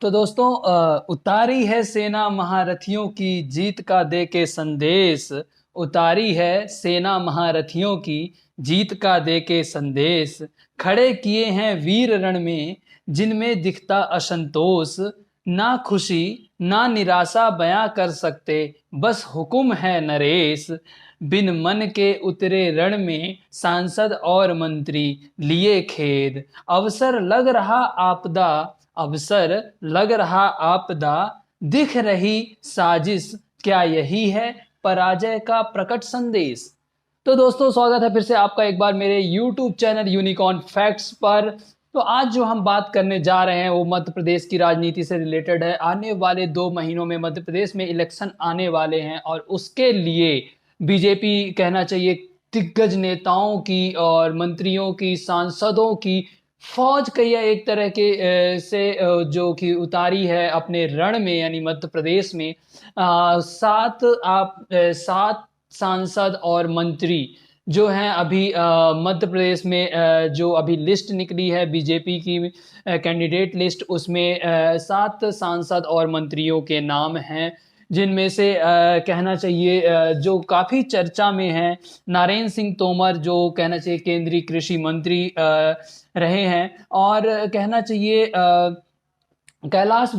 तो दोस्तों उतारी है सेना महारथियों की जीत का दे के संदेश। उतारी है सेना महारथियों की जीत का दे के संदेश। खड़े किए हैं वीर रण में जिनमें दिखता असंतोष। ना खुशी ना निराशा बयां कर सकते बस हुक्म है नरेश। बिन मन के उतरे रण में सांसद और मंत्री लिए खेद। अवसर लग रहा आपदा अवसर लग रहा आपदा दिख रही साजिश। क्या यही है पराजय का प्रकट संदेश। तो दोस्तों स्वागत है फिर से आपका एक बार मेरे YouTube चैनल यूनिकॉर्न फैक्ट्स पर। तो आज जो हम बात करने जा रहे हैं वो मध्य प्रदेश की राजनीति से रिलेटेड है। आने वाले 2 महीनों में मध्य प्रदेश में इलेक्शन आने वाले हैं और उसके लिए बीजेपी कहना चाहिए दिग्गज नेताओं की और मंत्रियों की सांसदों की फौज कहिए एक तरह के जो कि उतारी है अपने रण में यानी मध्य प्रदेश में। सात सांसद और मंत्री जो हैं अभी मध्य प्रदेश में जो अभी लिस्ट निकली है बीजेपी की कैंडिडेट लिस्ट, उसमें 7 सांसद और मंत्रियों के नाम हैं जिनमें से कहना चाहिए जो काफ़ी चर्चा में है नरेंद्र सिंह तोमर, जो कहना चाहिए केंद्रीय कृषि मंत्री रहे हैं, और कहना चाहिए कैलाश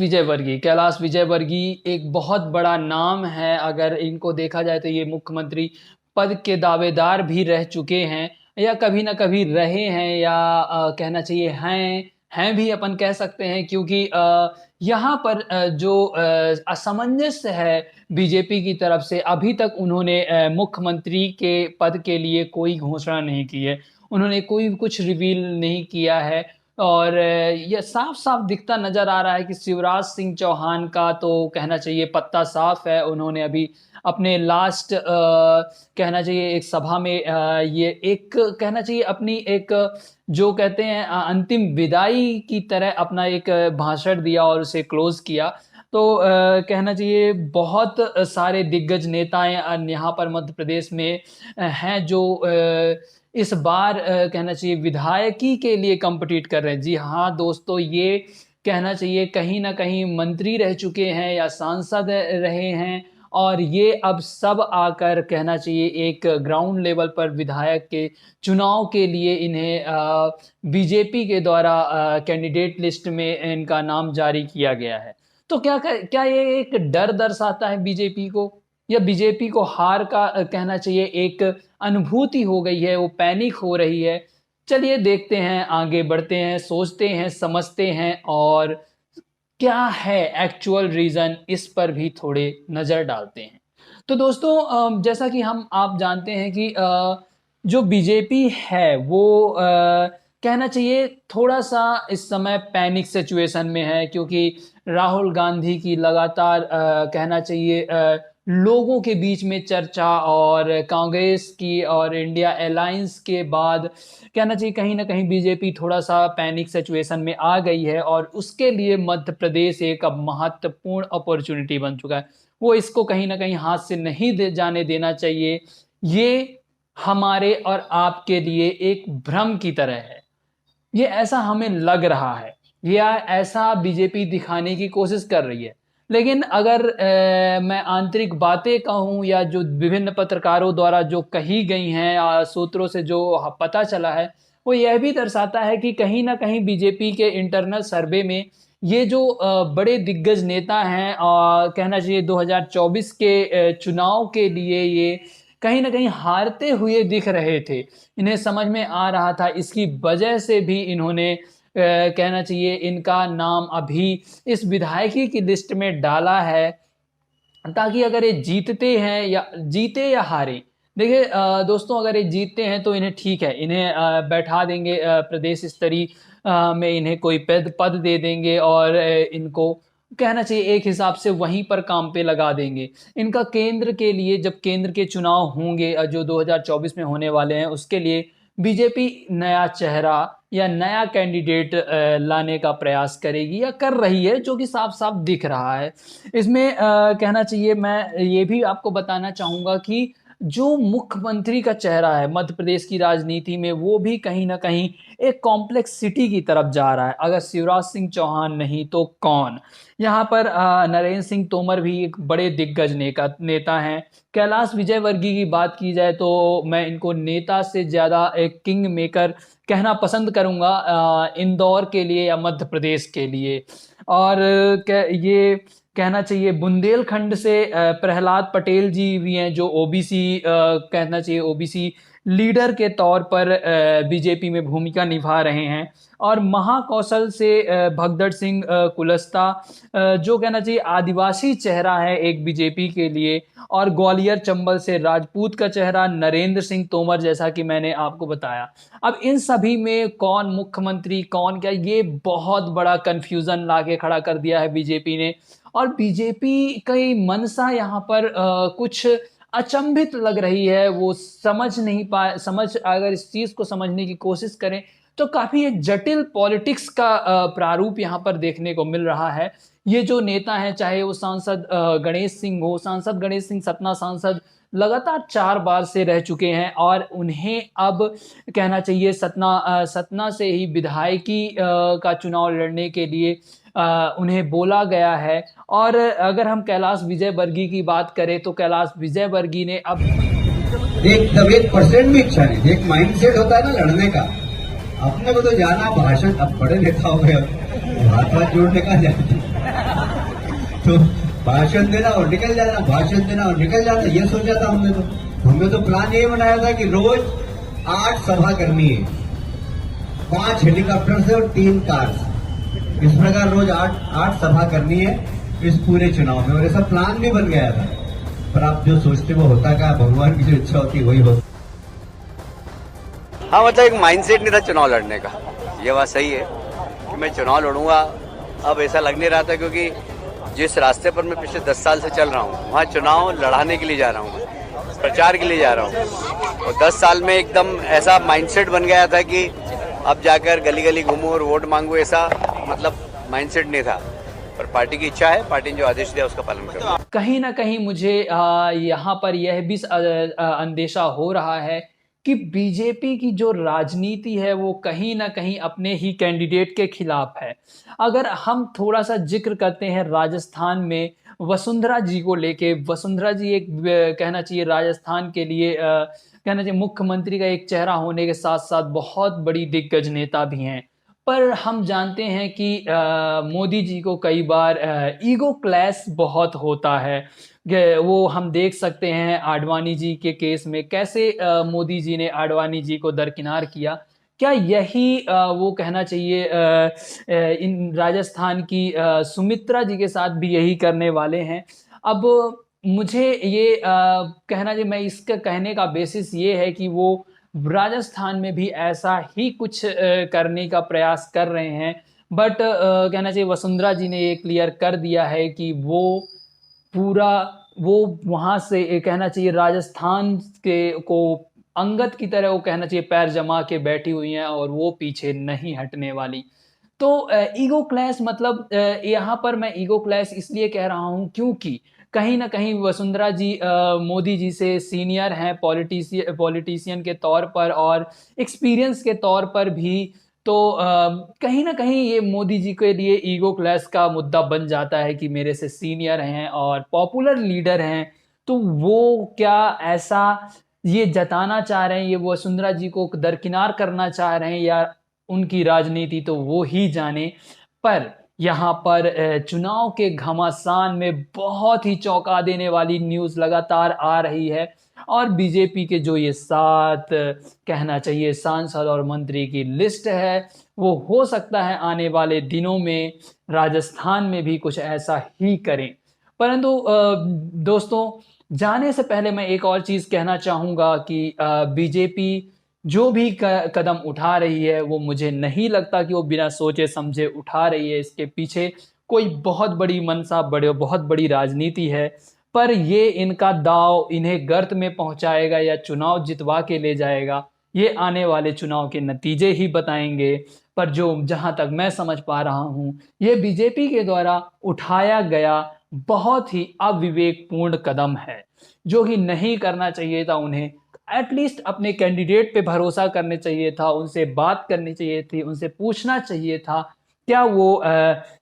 विजयवर्गीय एक बहुत बड़ा नाम है। अगर इनको देखा जाए तो ये मुख्यमंत्री पद के दावेदार भी रह चुके हैं या कभी ना कभी रहे हैं या कहना चाहिए हैं भी अपन कह सकते हैं, क्योंकि यहाँ पर जो असमंजस है बीजेपी की तरफ से, अभी तक उन्होंने मुख्यमंत्री के पद के लिए कोई घोषणा नहीं की है, उन्होंने कोई कुछ रिवील नहीं किया है। और यह साफ साफ दिखता नजर आ रहा है कि शिवराज सिंह चौहान का तो कहना चाहिए पत्ता साफ है। उन्होंने अभी अपने लास्ट कहना चाहिए एक सभा में ये एक कहना चाहिए अपनी एक जो कहते हैं अंतिम विदाई की तरह अपना एक भाषण दिया और उसे क्लोज किया। तो कहना चाहिए बहुत सारे दिग्गज नेताएं यहाँ पर मध्य प्रदेश में हैं जो इस बार कहना चाहिए विधायकी के लिए कम्पिटिट कर रहे हैं। जी हाँ दोस्तों, ये कहना चाहिए कहीं ना कहीं मंत्री रह चुके हैं या सांसद रहे हैं और ये अब सब आकर कहना चाहिए एक ग्राउंड लेवल पर विधायक के चुनाव के लिए इन्हें बीजेपी के द्वारा कैंडिडेट लिस्ट में इनका नाम जारी किया गया है। तो क्या ये एक डर दर्शाता है बीजेपी को, या बीजेपी को हार का कहना चाहिए एक अनुभूति हो गई है, वो पैनिक हो रही है। चलिए देखते हैं, आगे बढ़ते हैं, सोचते हैं, समझते हैं और क्या है एक्चुअल रीजन, इस पर भी थोड़े नजर डालते हैं। तो दोस्तों जैसा कि आप जानते हैं कि जो बीजेपी है वो कहना चाहिए थोड़ा सा इस समय पैनिक सिचुएशन में है, क्योंकि राहुल गांधी की लगातार कहना चाहिए लोगों के बीच में चर्चा और कांग्रेस की और इंडिया अलायंस के बाद कहना चाहिए कहीं ना कहीं बीजेपी थोड़ा सा पैनिक सिचुएशन में आ गई है और उसके लिए मध्य प्रदेश एक अब महत्वपूर्ण अपॉर्चुनिटी बन चुका है। वो इसको कहीं ना कहीं हाथ से नहीं जाने देना चाहिए। ये हमारे और आपके लिए एक भ्रम की तरह है, ये ऐसा हमें लग रहा है या ऐसा बीजेपी दिखाने की कोशिश कर रही है। लेकिन अगर मैं आंतरिक बातें कहूँ या जो विभिन्न पत्रकारों द्वारा जो कही गई हैं सूत्रों से जो पता चला है, वो यह भी दर्शाता है कि कहीं ना कहीं बीजेपी के इंटरनल सर्वे में ये जो बड़े दिग्गज नेता हैं कहना चाहिए 2024 के चुनाव के लिए ये कहीं ना कहीं हारते हुए दिख रहे थे। इन्हें समझ में आ रहा था, इसकी वजह से भी इन्होंने कहना चाहिए इनका नाम अभी इस विधायकी की लिस्ट में डाला है, ताकि अगर ये जीते या हारे। देखिए दोस्तों, अगर ये जीतते हैं तो इन्हें ठीक है, इन्हें बैठा देंगे प्रदेश स्तरीय में, इन्हें कोई पद दे देंगे और इनको कहना चाहिए एक हिसाब से वहीं पर काम पे लगा देंगे। इनका केंद्र के लिए जब केंद्र के चुनाव होंगे जो 2024 में होने वाले हैं, उसके लिए बीजेपी नया चेहरा या नया कैंडिडेट लाने का प्रयास करेगी या कर रही है, जो कि साफ साफ दिख रहा है। इसमें कहना चाहिए मैं ये भी आपको बताना चाहूँगा कि जो मुख्यमंत्री का चेहरा है मध्य प्रदेश की राजनीति में, वो भी कहीं न कहीं एक कॉम्प्लेक्सिटी की तरफ जा रहा है। अगर शिवराज सिंह चौहान नहीं तो कौन? यहाँ पर नरेंद्र सिंह तोमर भी एक बड़े दिग्गज नेता हैं। कैलाश विजयवर्गीय की बात की जाए तो मैं इनको नेता से ज़्यादा एक किंग मेकर कहना पसंद करूँगा इंदौर के लिए या मध्य प्रदेश के लिए। और ये कहना चाहिए बुंदेलखंड से प्रहलाद पटेल जी भी हैं जो ओबीसी कहना चाहिए ओबीसी लीडर के तौर पर बीजेपी में भूमिका निभा रहे हैं। और महाकौशल से भगदड़ सिंह कुलस्ता जो कहना चाहिए आदिवासी चेहरा है एक बीजेपी के लिए। और ग्वालियर चंबल से राजपूत का चेहरा नरेंद्र सिंह तोमर, जैसा कि मैंने आपको बताया। अब इन सभी में कौन मुख्यमंत्री कौन क्या, ये बहुत बड़ा कंफ्यूजन लाके खड़ा कर दिया है बीजेपी ने। और बीजेपी की मनसा यहाँ पर कुछ अचंभित लग रही है। वो समझ नहीं अगर इस चीज को समझने की कोशिश करें तो काफी एक जटिल पॉलिटिक्स का प्रारूप यहाँ पर देखने को मिल रहा है। ये जो नेता हैं, चाहे वो सांसद गणेश सिंह हो, सांसद गणेश सिंह सतना सांसद लगातार 4 बार से रह चुके हैं और उन्हें अब कहना चाहिए सतना से ही विधायकी का चुनाव लड़ने के लिए उन्हें बोला गया है। और अगर हम कैलाश विजयवर्गीय की बात करें तो कैलाश विजयवर्गीय ने अब तब 1% भी इच्छा नहीं, एक माइंडसेट होता है ना लड़ने का। अपने को तो जाना भाषण, अब बड़े नेता हो गए, हाथ जोड़ने का जाते तो भाषण देना और निकल जाना, भाषण देना और निकल जाना, ये सोचा था हमने तो प्लान ये बनाया था कि रोज 8 सभा करनी है, 5 हेलीकॉप्टर से और 3 कार से, इस प्रकार रोज 8 सभा करनी है इस पूरे चुनाव में। और ऐसा प्लान भी बन गया था, पर आप जो सोचते वो होता क्या, भगवान की जो इच्छा होती वही होता। हाँ, मतलब एक माइंडसेट नहीं था चुनाव लड़ने का, ये बात सही है कि मैं चुनाव लड़ूंगा। अब ऐसा लग नहीं रहा था क्योंकि जिस रास्ते पर मैं पिछले 10 साल से चल रहा हूँ वहाँ चुनाव लड़ाने के लिए जा रहा हूँ, प्रचार के लिए जा रहा हूँ। और 10 साल में एकदम ऐसा माइंडसेट बन गया था कि अब जाकर गली गली घूमूं और वोट मांगूं, ऐसा मतलब माइंडसेट नहीं था। पर पार्टी की इच्छा है, पार्टी ने जो आदेश दिया उसका पालन करूंगा। कहीं ना कहीं मुझे यहाँ पर यह भी अंदेशा हो रहा है कि बीजेपी की जो राजनीति है वो कहीं ना कहीं अपने ही कैंडिडेट के खिलाफ है। अगर हम थोड़ा सा जिक्र करते हैं राजस्थान में वसुंधरा जी को लेके, वसुंधरा जी एक कहना चाहिए राजस्थान के लिए कहना चाहिए मुख्यमंत्री का एक चेहरा होने के साथ साथ बहुत बड़ी दिग्गज नेता भी हैं। पर हम जानते हैं कि मोदी जी को कई बार ईगो क्लैश बहुत होता है। वो हम देख सकते हैं आडवाणी जी के केस में कैसे मोदी जी ने आडवाणी जी को दरकिनार किया। क्या यही वो कहना चाहिए इन राजस्थान की सुमित्रा जी के साथ भी यही करने वाले हैं? अब मुझे ये कहना चाहिए, मैं इसका कहने का बेसिस ये है कि वो राजस्थान में भी ऐसा ही कुछ करने का प्रयास कर रहे हैं। बट कहना चाहिए वसुंधरा जी ने ये क्लियर कर दिया है कि वो पूरा वो वहाँ से कहना चाहिए राजस्थान के को अंगद की तरह वो कहना चाहिए पैर जमा के बैठी हुई हैं और वो पीछे नहीं हटने वाली। तो ईगो क्लैश मतलब यहाँ पर मैं ईगो क्लैश इसलिए कह रहा हूँ क्योंकि कहीं ना कहीं वसुंधरा जी मोदी जी से सीनियर हैं पॉलिटिशियन के तौर पर और एक्सपीरियंस के तौर पर भी। तो कहीं ना कहीं ये मोदी जी के लिए ईगो क्लैश का मुद्दा बन जाता है कि मेरे से सीनियर हैं और पॉपुलर लीडर हैं, तो वो क्या ऐसा ये जताना चाह रहे हैं, ये वसुंधरा जी को दरकिनार करना चाह रहे हैं या उनकी राजनीति तो वो ही जाने। पर यहाँ पर चुनाव के घमासान में बहुत ही चौंका देने वाली न्यूज़ लगातार आ रही है और बीजेपी के जो ये 7 कहना चाहिए सांसद और मंत्री की लिस्ट है वो हो सकता है आने वाले दिनों में राजस्थान में भी कुछ ऐसा ही करें। परंतु दोस्तों, जाने से पहले मैं एक और चीज़ कहना चाहूँगा कि बीजेपी जो भी कदम उठा रही है वो मुझे नहीं लगता कि वो बिना सोचे समझे उठा रही है। इसके पीछे कोई बहुत बड़ी मनसा बहुत बड़ी राजनीति है। पर ये इनका दाव इन्हें गर्त में पहुंचाएगा या चुनाव जितवा के ले जाएगा, ये आने वाले चुनाव के नतीजे ही बताएंगे। पर जो जहां तक मैं समझ पा रहा हूं, ये बीजेपी के द्वारा उठाया गया बहुत ही अविवेकपूर्ण कदम है। जो कि नहीं करना चाहिए था उन्हें। एटलीस्ट अपने कैंडिडेट पे भरोसा करने चाहिए था, उनसे बात करनी चाहिए थी, उनसे पूछना चाहिए था क्या वो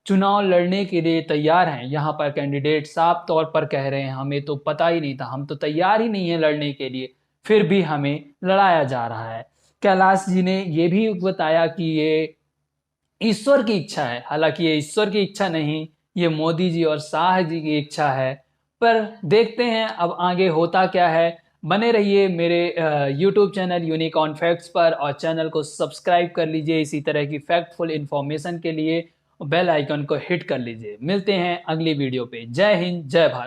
चुनाव लड़ने के लिए तैयार हैं। यहाँ पर कैंडिडेट साफ तौर पर कह रहे हैं हमें तो पता ही नहीं था, हम तो तैयार ही नहीं है लड़ने के लिए, फिर भी हमें लड़ाया जा रहा है। कैलाश जी ने ये भी बताया कि ये ईश्वर की इच्छा है, हालांकि ये ईश्वर की इच्छा नहीं, ये मोदी जी और शाह जी की इच्छा है। पर देखते हैं अब आगे होता क्या है। बने रहिए मेरे YouTube चैनल यूनिकॉर्न फैक्ट्स पर और चैनल को सब्सक्राइब कर लीजिए इसी तरह की फैक्टफुल इंफॉर्मेशन के लिए। बेल आइकन को हिट कर लीजिए। मिलते हैं अगली वीडियो पे। जय हिंद, जय भारत।